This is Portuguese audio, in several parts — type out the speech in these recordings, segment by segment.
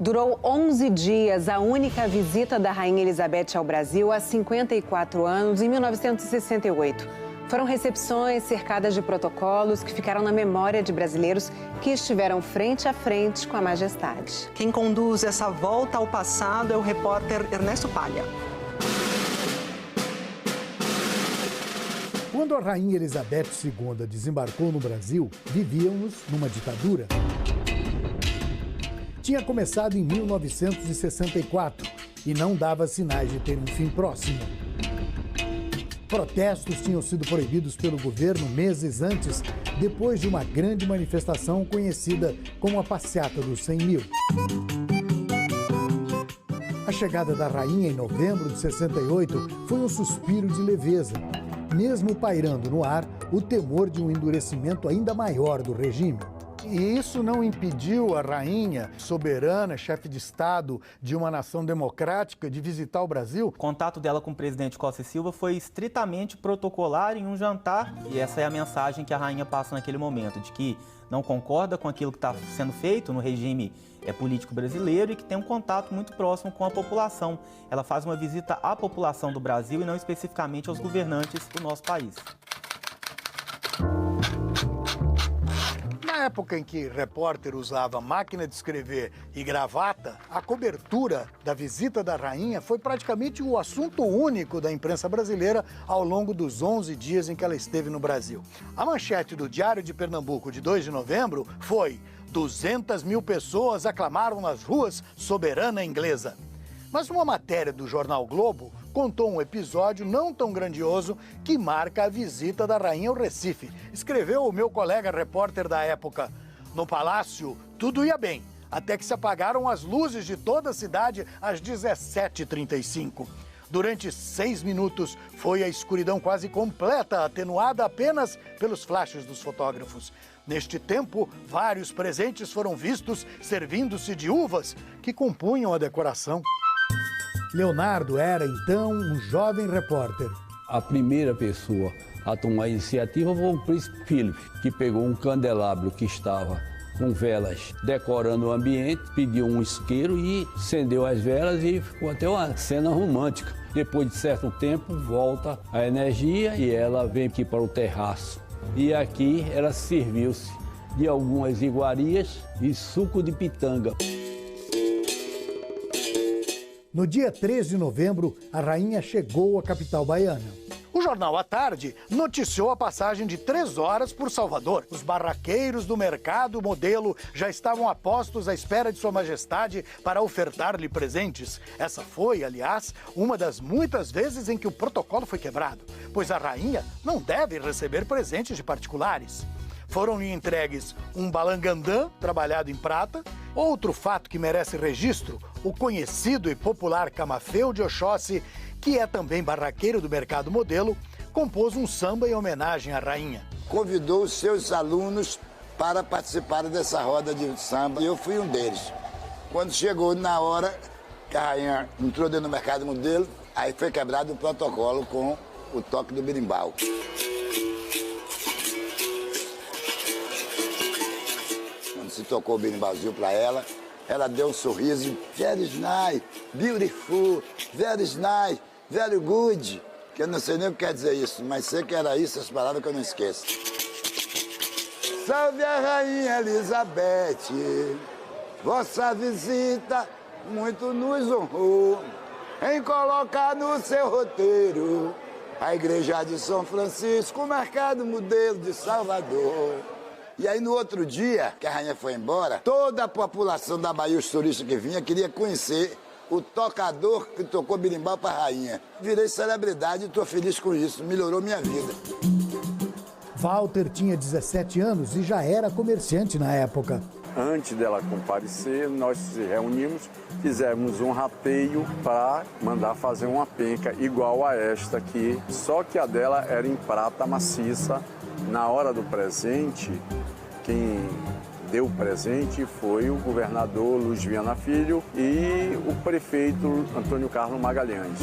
Durou 11 dias a única visita da Rainha Elizabeth ao Brasil há 54 anos, em 1968. Foram recepções cercadas de protocolos que ficaram na memória de brasileiros que estiveram frente a frente com a majestade. Quem conduz essa volta ao passado é o repórter Ernesto Palha. Quando a Rainha Elizabeth II desembarcou no Brasil, vivíamos numa ditadura. Tinha começado em 1964 e não dava sinais de ter um fim próximo. Protestos tinham sido proibidos pelo governo meses antes, depois de uma grande manifestação conhecida como a Passeata dos 100 mil. A chegada da rainha em novembro de 68 foi um suspiro de leveza, mesmo pairando no ar o temor de um endurecimento ainda maior do regime. E isso não impediu a rainha, soberana, chefe de Estado de uma nação democrática, de visitar o Brasil? O contato dela com o presidente Costa e Silva foi estritamente protocolar em um jantar. E essa é a mensagem que a rainha passa naquele momento, de que não concorda com aquilo que está sendo feito no regime político brasileiro e que tem um contato muito próximo com a população. Ela faz uma visita à população do Brasil e não especificamente aos governantes do nosso país. Na época em que repórter usava máquina de escrever e gravata, a cobertura da visita da rainha foi praticamente o assunto único da imprensa brasileira ao longo dos 11 dias em que ela esteve no Brasil. A manchete do Diário de Pernambuco de 2 de novembro foi: 200 mil pessoas aclamaram nas ruas soberana inglesa. Mas uma matéria do jornal Globo contou um episódio não tão grandioso que marca a visita da rainha ao Recife. Escreveu o meu colega repórter da época: no palácio, tudo ia bem, até que se apagaram as luzes de toda a cidade às 17h35. Durante 6 minutos foi a escuridão quase completa, atenuada apenas pelos flashes dos fotógrafos. Neste tempo, vários presentes foram vistos servindo-se de uvas que compunham a decoração. Leonardo era, então, um jovem repórter. A primeira pessoa a tomar a iniciativa foi o príncipe Philip, que pegou um candelabro que estava com velas decorando o ambiente, pediu um isqueiro e acendeu as velas e ficou até uma cena romântica. Depois de certo tempo, volta a energia e ela vem aqui para o terraço. E aqui ela serviu-se de algumas iguarias e suco de pitanga. No dia 3 de novembro, a rainha chegou à capital baiana. O jornal à tarde noticiou a passagem de 3 horas por Salvador. Os barraqueiros do mercado modelo já estavam a postos à espera de Sua Majestade para ofertar-lhe presentes. Essa foi, aliás, uma das muitas vezes em que o protocolo foi quebrado, pois a rainha não deve receber presentes de particulares. Foram-lhe entregues um balangandã trabalhado em prata. Outro fato que merece registro: o conhecido e popular Camafeu de Oxóssi, que é também barraqueiro do mercado modelo, compôs um samba em homenagem à rainha. Convidou os seus alunos para participarem dessa roda de samba e eu fui um deles. Quando chegou na hora que a rainha entrou dentro do mercado modelo, aí foi quebrado o protocolo com o toque do berimbau. Se tocou o berimbauzinho para ela, ela deu um sorriso, very nice, beautiful, very nice, very good, que eu não sei nem o que quer dizer isso, mas sei que era isso, as palavras que eu não esqueço. Salve a rainha Elizabeth, vossa visita muito nos honrou, em colocar no seu roteiro a igreja de São Francisco, o mercado modelo de Salvador. E aí, no outro dia, que a rainha foi embora, toda a população da Bahia, os turistas que vinham, queria conhecer o tocador que tocou berimbau para a rainha. Virei celebridade e estou feliz com isso, melhorou minha vida. Walter tinha 17 anos e já era comerciante na época. Antes dela comparecer, nós se reunimos, fizemos um rateio para mandar fazer uma penca igual a esta aqui, só que a dela era em prata maciça. Na hora do presente, quem deu o presente foi o governador Luiz Viana Filho e o prefeito Antônio Carlos Magalhães.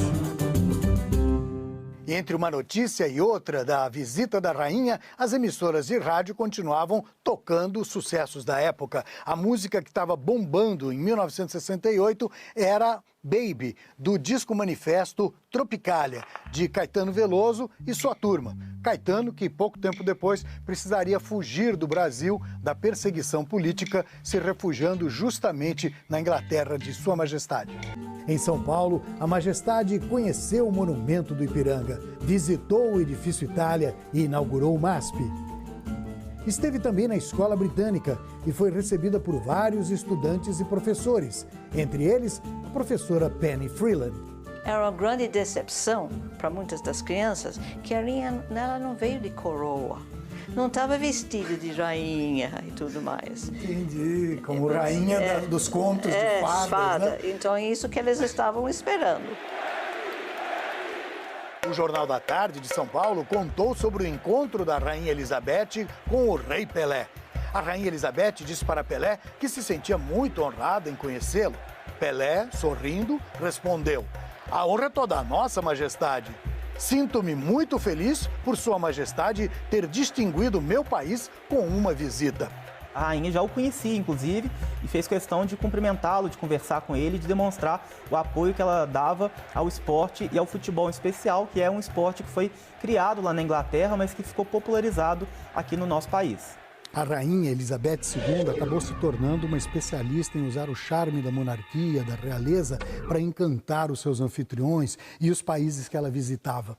E entre uma notícia e outra da visita da rainha, as emissoras de rádio continuavam tocando os sucessos da época. A música que estava bombando em 1968 era Baby, do disco manifesto Tropicália, de Caetano Veloso e sua turma. Caetano, que pouco tempo depois precisaria fugir do Brasil da perseguição política, se refugiando justamente na Inglaterra de Sua Majestade. Em São Paulo, a Majestade conheceu o monumento do Ipiranga, visitou o Edifício Itália e inaugurou o MASP. Esteve também na Escola Britânica e foi recebida por vários estudantes e professores, entre eles a professora Penny Freeland. Era uma grande decepção para muitas das crianças que a rainha ela não veio de coroa, não estava vestida de rainha e tudo mais. Entendi, como rainha dos contos de fadas, fada. né? Então é isso que eles estavam esperando. O Jornal da Tarde de São Paulo contou sobre o encontro da Rainha Elizabeth com o Rei Pelé. A Rainha Elizabeth disse para Pelé que se sentia muito honrada em conhecê-lo. Pelé, sorrindo, respondeu: "A honra é toda nossa, Majestade. Sinto-me muito feliz por Sua Majestade ter distinguido meu país com uma visita." A rainha já o conhecia, inclusive, e fez questão de cumprimentá-lo, de conversar com ele, de demonstrar o apoio que ela dava ao esporte e ao futebol em especial, que é um esporte que foi criado lá na Inglaterra, mas que ficou popularizado aqui no nosso país. A Rainha Elizabeth II acabou se tornando uma especialista em usar o charme da monarquia, da realeza, para encantar os seus anfitriões e os países que ela visitava.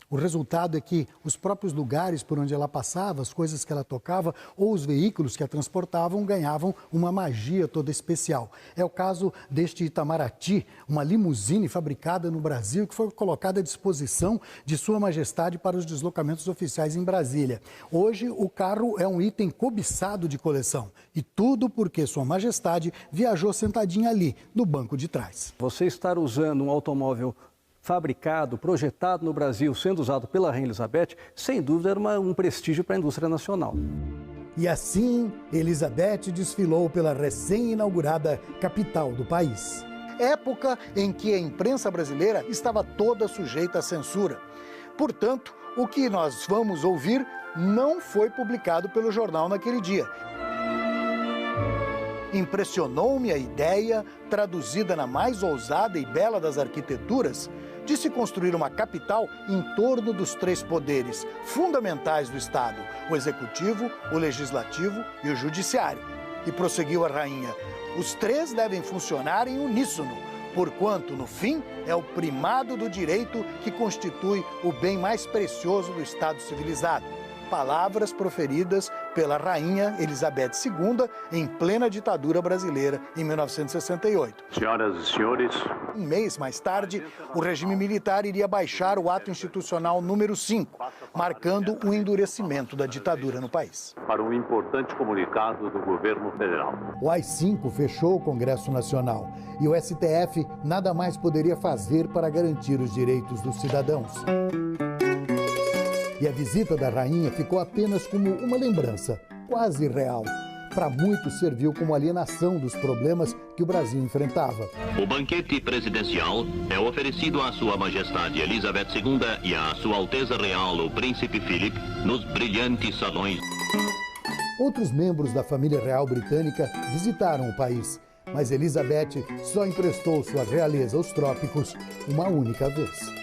O resultado é que os próprios lugares por onde ela passava, as coisas que ela tocava ou os veículos que a transportavam ganhavam uma magia toda especial. É o caso deste Itamaraty, uma limusine fabricada no Brasil que foi colocada à disposição de Sua Majestade para os deslocamentos oficiais em Brasília. Hoje, o carro é um item cobiçado de coleção. E tudo porque Sua Majestade viajou sentadinha ali, no banco de trás. Você estar usando um automóvel fabricado, projetado no Brasil, sendo usado pela Rainha Elizabeth, sem dúvida era um prestígio para a indústria nacional. E assim, Elizabeth desfilou pela recém-inaugurada capital do país. Época em que a imprensa brasileira estava toda sujeita à censura. Portanto, o que nós vamos ouvir não foi publicado pelo jornal naquele dia. Impressionou-me a ideia, traduzida na mais ousada e bela das arquiteturas, de se construir uma capital em torno dos três poderes fundamentais do Estado: o Executivo, o Legislativo e o Judiciário. E prosseguiu a rainha: os três devem funcionar em uníssono, porquanto, no fim, é o primado do direito que constitui o bem mais precioso do Estado civilizado. Palavras proferidas pela Rainha Elizabeth II em plena ditadura brasileira em 1968. Senhoras e senhores, Um mês mais tarde, o regime militar iria baixar o ato institucional número 5, marcando o endurecimento da ditadura no país. para um importante comunicado do governo federal. O AI-5 fechou o Congresso Nacional e o STF nada mais poderia fazer para garantir os direitos dos cidadãos. E a visita da rainha ficou apenas como uma lembrança, quase real. Para muitos serviu como alienação dos problemas que o Brasil enfrentava. O banquete presidencial é oferecido à Sua Majestade Elizabeth II e à Sua Alteza Real, o Príncipe Philip, nos brilhantes salões. Outros membros da família real britânica visitaram o país, mas Elizabeth só emprestou sua realeza aos trópicos uma única vez.